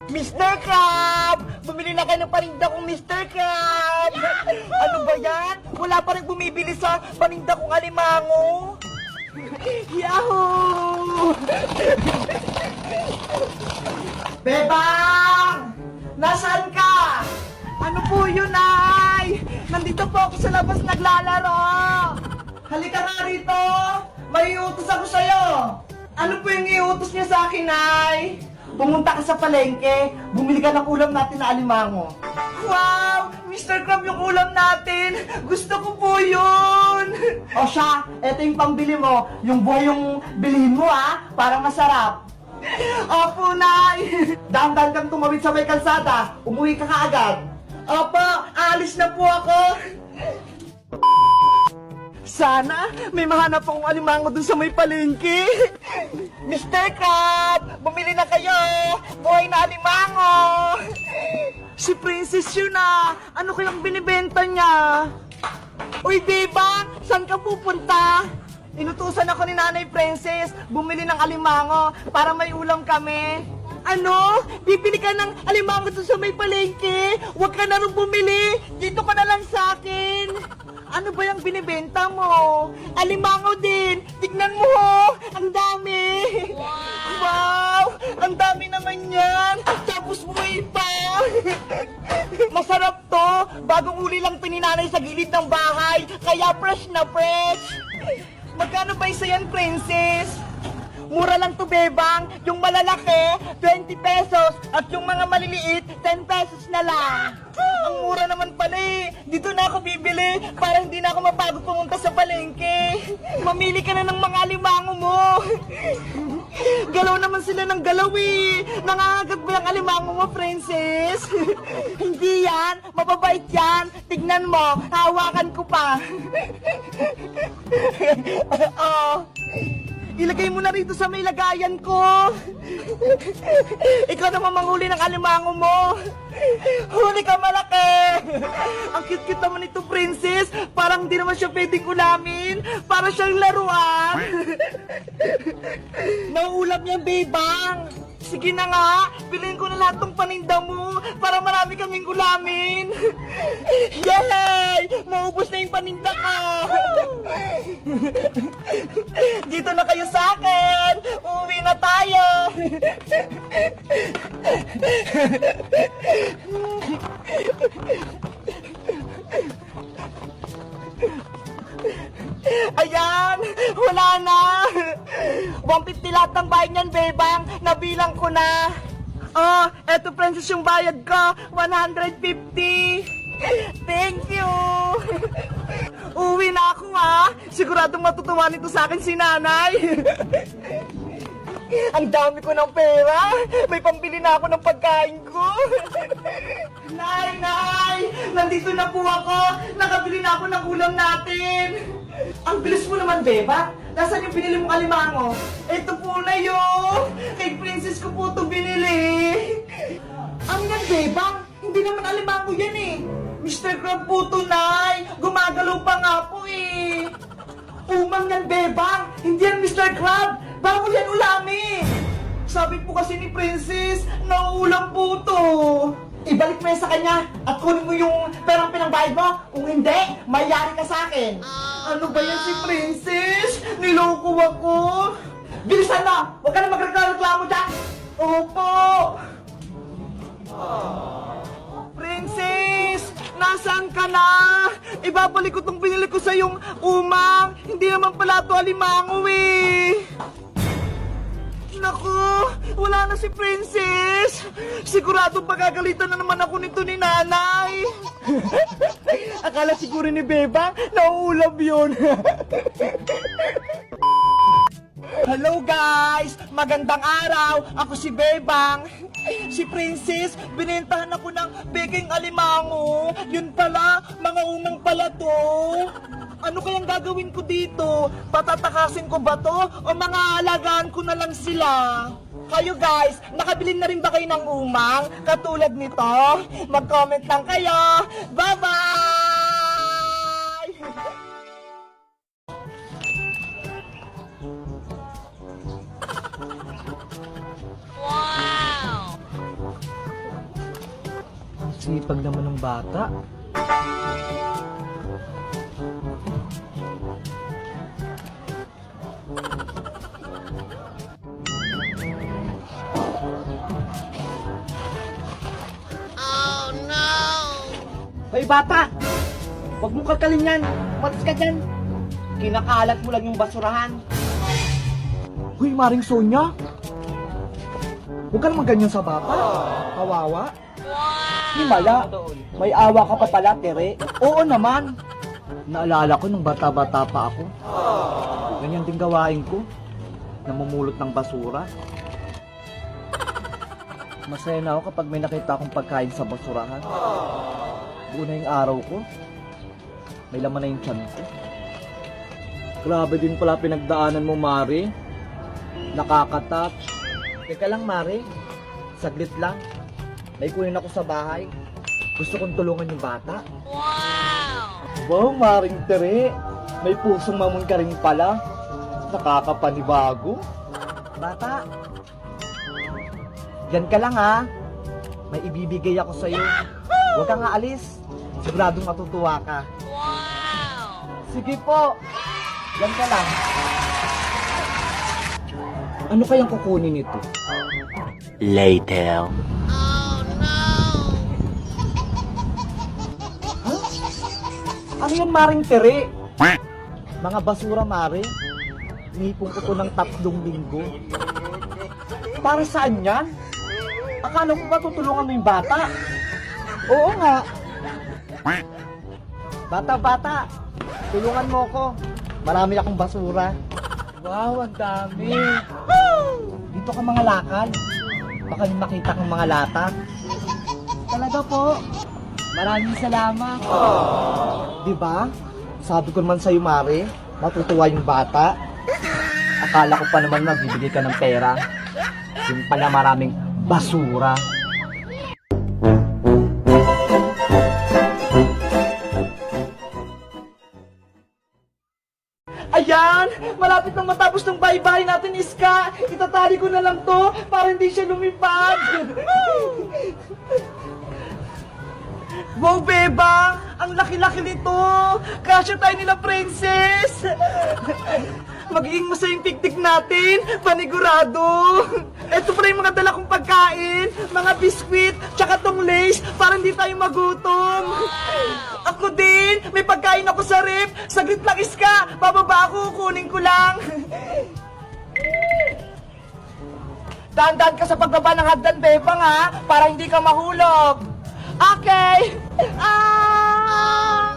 Mr. Crab! Bumili na kayo ng paninda kong Mr. Crab! Ano ba yan? Wala pa rin bumibili sa paninda kong alimango! Yahoo! Bebang! Nasaan ka? Ano po yun, Nay? Nandito po ako sa labas naglalaro! Halika nga rito! May iutos ako sa'yo! Ano po yung iutos niya sa akin, Nay? Pumunta ka sa palengke, bumili ka ng ulam natin na alimango. Wow! Mr. Crab yung ulam natin! Gusto ko po yun! O siya, eto yung pambili mo. Yung buhay yung bilhin mo parang masarap. Opo, Nay! Dahan-dahan kang tumawid sa may kalsada, umuwi ka kaagad. Opo, aalis na po ako. Sana may mahanap akong alimango dun sa may palengke. Mr. Crab, bumili na kayo. Buhay na alimango. Si Princess yun Ano kayang binibenta niya? Uy, Bebang, saan ka pupunta? Inutusan ako ni Nanay Princess bumili ng alimango para may ulam kami. Ano? Bibili ka ng alimango dun sa may palengke? Huwag ka na rin bumili. Dito ka na lang sa akin. Ano ba yung binibenta mo? Alimango din. Tignan mo, ang dami. Wow! Ang dami naman yan. Tapos buhay pa. Masarap to. Bagong uli lang pininanay sa gilid ng bahay. Kaya fresh na fresh. Magkano ba isa yan, Princess? Mura lang to, Bebang. Yung malalaki, 20 pesos. At yung mga maliliit, 10 pesos na lang. Ang mura naman pala Dito na ako bibili para hindi na ako mapagod pumunta sa palengke. Mamili ka na ng mga alimango mo. Galaw naman sila ng galaw Nangangagat ba yung alimango mo, Princess? Hindi yan. Mababait yan. Tignan mo. Hawakan ko pa. Ilagay mo na rito sa may lagayan ko. Ikaw naman manghuli ng alimango mo. Huli ka, malaki. Ang cute-cute naman nito, Princess. Parang hindi naman siya pwedeng ulamin. Para siyang laruan. Nauulam yan, Bebang. Sige na nga, bilhin ko na lahat ng paninda mo para marami kaming ulamin. Yay! Maubos na yung paninda ko. Dito na kayo sa akin. Uuwi na tayo. Ayan, wala na. 150 lahat ng bayad niyan, Bebang. Nabilang ko na. Eto, Princess, yung bayad ko. 150. Thank you. Uwi na ako, Siguradong matutuwa nito sa akin si Nanay. Ang dami ko ng pera. May pambili na ako ng pagkain ko. Nay! Nandito na po ako. Nakabili na ako ng ulam natin. Ang bilis mo naman, Beba. Nasaan yung binili mong alimango? Ito po na yun. Kay Princess ko po ito binili. Ano yan, Beba? Hindi naman alimango yan Mr. Crab po ito, Nay. Gumagalaw pa nga po Umang yan, Bebang. Hindi yan, Mr. Crab. Bawal yan ulami. Sabi po kasi ni Princess, nauulam po to. Ibalik mo yan sa kanya at kunin mo yung perang pinangbayad mo. Kung hindi, mayari ka sa akin. Ano ba yan si Princess? Niloko ako. Bilisan mo! Huwag ka na magreklamo dyan! Opo! Princess! Nasaan ka na? Ibabalik ko tong binili ko sa yung umang. Hindi naman pala ito alimango Naku, wala na si Princess. Sigurado pagagalitan na naman ako nito ni Nanay. Akala siguro ni Beba, nauulab yun. Hello guys! Magandang araw! Ako si Bebang. Si Princess, binentahan ako ng beking alimango. Yun pala, mga umang pala to. Ano kayang gagawin ko dito? Patatakasin ko ba to? O mga alagaan ko na lang sila? Kayo guys, nakabili na rin ba kayo ng umang? Katulad nito? Mag-comment lang kayo. Bye-bye! Wow! Sipag naman ng bata. Hoy bata! Huwag mong kalkalin yan! Umalis ka dyan! Kinakalat mo lang yung basurahan. Hoy, Maring Sonya! Huwag ka naman ganyan sa bata. Kawawa. Himala, may awa ka pa pala, Tere. Oo naman. Naalala ko nung bata-bata pa ako. Ganyan din gawain ko. Namumulot ng basura. Masaya na ako kapag may nakita akong pagkain sa basurahan. Buo na yung araw ko. May laman na yung tiyan ko. Grabe din pala pinagdaanan mo, Mari. Nakaka-touch. Teka lang, Mari. Saglit lang. May kunin ako sa bahay. Gusto kong tulungan yung bata. Wow! Wow, Maring Tere. May pusong mamon ka rin pala. Nakakapanibago. Bata. Diyan ka lang ha. May ibibigay ako sa'yo. Huwag kang aalis. Siguradong matutuwa ka. Wow! Sige po. Diyan ka lang. Ano kayang kukunin nito? Later. Ano yan, Maring Tere? Mga basura, Mare. Nipong ko to ng 3 linggo. Para saan yan? Akala ko ba tutulungan mo yung bata? Oo nga. Bata, tulungan mo ko. Marami akong basura. Wow, ang dami. Dito ka mga lakad. Baka yung makita kong mga lata. Talaga po. Maraming salamat. Diba? Sabi ko naman sa'yo, Mare, matutuwa yung bata. Akala ko pa naman na bibigay ka ng pera. Yung pala maraming basura. Ayan! Malapit nang matapos ng bahay-bahay natin, Iska! Itatali ko na lang to para hindi siya lumipad! Wow, Beba! Ang laki-laki nito! Kasya tayo nila, Princess! Magiging masayang piknik natin! Panigurado! Ito pala yung mga dala kong pagkain, mga biskwit, tsaka tong lace para hindi tayo magutom! Ako din! May pagkain ako sa ref! Saglit lang, Iska! Bababa ako, kunin ko lang! Dahan-dahan ka sa pagbaba ng hagdan, Bebang, ha? Para hindi ka mahulog! Okay!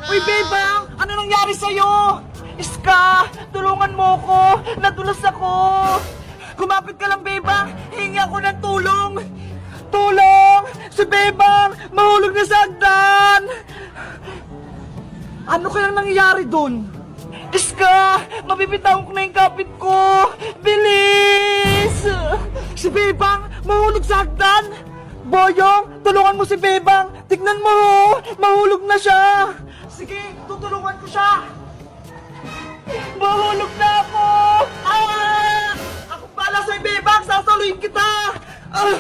Uy, Bebang! Ano nangyari sa'yo? Iska! Tulungan mo ko! Nadulas ako! Kumapit ka lang, Bebang! Hingi ako ng tulong! Tulong! Si Bebang! Mahulog na sa hagdan! Ano kayang nangyayari dun? Iska! Mabibitawan ko na yung kapit ko! Bilis! Si Bebang! Mahulog sa hagdan! Boyong! Tulungan mo si Bebang! Tignan mo! Mahulog na siya! Sige! Tutulungan ko siya! Mahulog na ako! Ah! Ako pala sa'yo, Bebang! Sasaluin kita! Ah!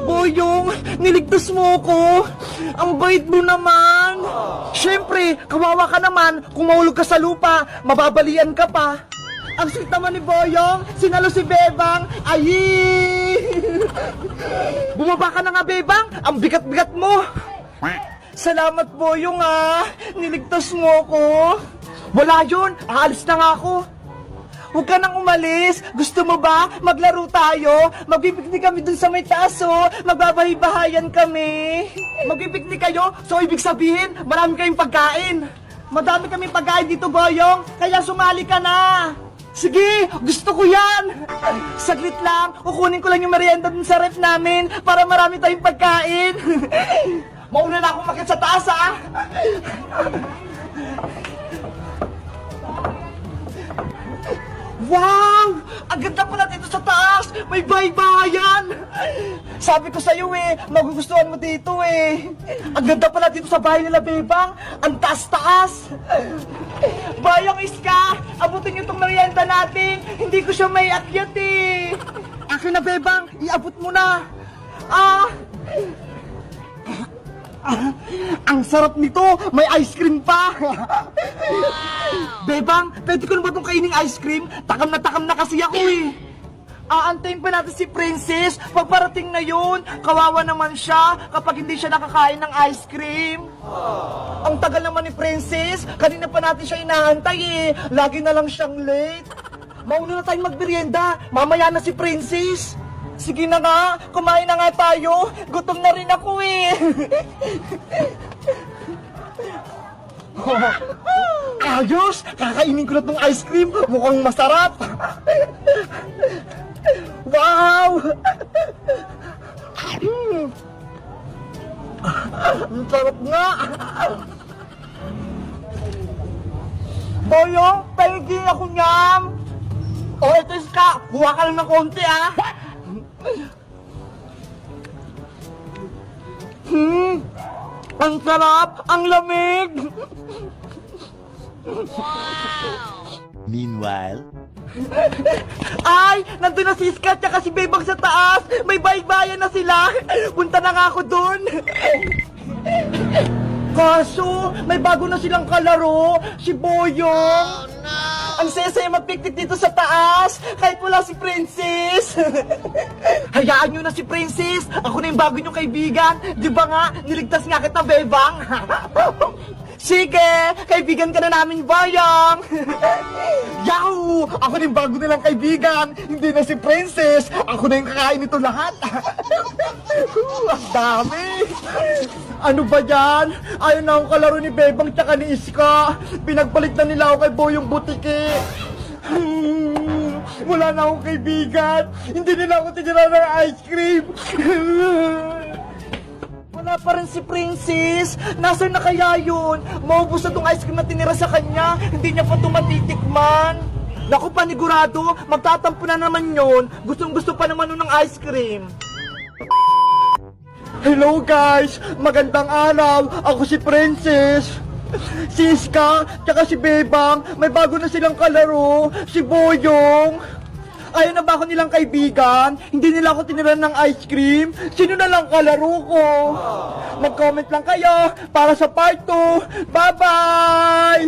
Boyong! Niligtas mo ako! Ang bait mo naman! Siyempre, kawawa ka naman kung mahulog ka sa lupa, mababalian ka pa! Ang sweet naman ni Boyong, sinalo si Bebang, ayi! Bumaba ka na nga, Bebang, ang bigat-bigat mo! Salamat, Boyong, niligtas mo ko! Wala yun, aalis na nga ako! Huwag ka nang umalis! Gusto mo ba? Maglaro tayo! Magbibigni kami dun sa may taas, magbabahay-bahayan kami! Magbibigni kayo, so ibig sabihin, marami kayong pagkain! Madami kaming pagkain dito, Boyong, kaya sumali ka na! Sige, gusto ko yan! Saglit lang, kukunin ko lang yung merienda dun sa ref namin para marami tayong pagkain. Mauna na akong makit sa taas, ha? Wow! Ang ganda pala dito sa taas! May bahay-bahayan! Sabi ko sa'yo magugustuhan mo dito Ang ganda pala dito sa bahay nila, Bebang! Ang taas-taas! Bayang Iska! Abutin niyo itong merienda natin! Hindi ko siya may akyat Akin na, Bebang! Iabot mo na! Ang sarap nito! May ice cream pa! Bebang, pwede ko na ba itong kainin ice cream? Takam na kasi ako eh! Aantayin pa natin si Princess pag parating na yun. Kawawa naman siya kapag hindi siya nakakain ng ice cream. Ang tagal naman ni Princess. Kanina pa natin siya inaantay eh. Lagi na lang siyang late. Mauna na tayong magmerienda. Mamaya na si Princess. Sige na nga, kumain na nga tayo. Gutom na rin ako eh. Ayos! Kakainin ko na tong ice cream. Mukhang masarap. Wow! Ang sarap nga! Boyong, paligin ako niyam! O, ito Iska, kuha ka lang ng konti ah! Ang sarap! Ang lamig! Meanwhile, Ay! Nandun na si Iska at si Bebang sa taas! May baybayan na sila! Punta na nga ako dun! Kaso, may bago na silang kalaro! Si Boyong! Oh, no! Ang saya-saya mag-picnic dito sa taas! Kahit wala si Princess! Hayaan nyo na si Princess! Ako na yung bago nyong kaibigan! Di ba nga, niligtas nga kita, Bebang! Sige! Kaibigan ka na namin, Boyong! Yahoo! Ako na yung bago nilang kaibigan! Hindi na si Princess! Ako na yung kakain nito lahat! Ang dami! Ano ba yan? Ayaw na akong kalaro ni Bebang tsaka ni Iska! Pinagpalit na nila ako kay Boyong Butiki! Wala na akong kaibigan! Hindi nila ako tinira ng ice cream! Wala pa rin si Princess. Nasaan na kaya yun? Maubos na tong ice cream na tinira sa kanya. Hindi niya pa ito matitikman. Naku, panigurado. Magtatampo na naman yun. Gustong-gusto pa naman nun ng ice cream. Hello guys! Magandang araw. Ako si Princess. Si Iska, tsaka si Bebang. May bago na silang kalaro. Si Boyong. Ayaw na ba ako nilang kaibigan? Hindi nila ako tiniran ng ice cream? Sino na lang kalaro ko? Mag-comment lang kayo para sa part 2. Bye-bye!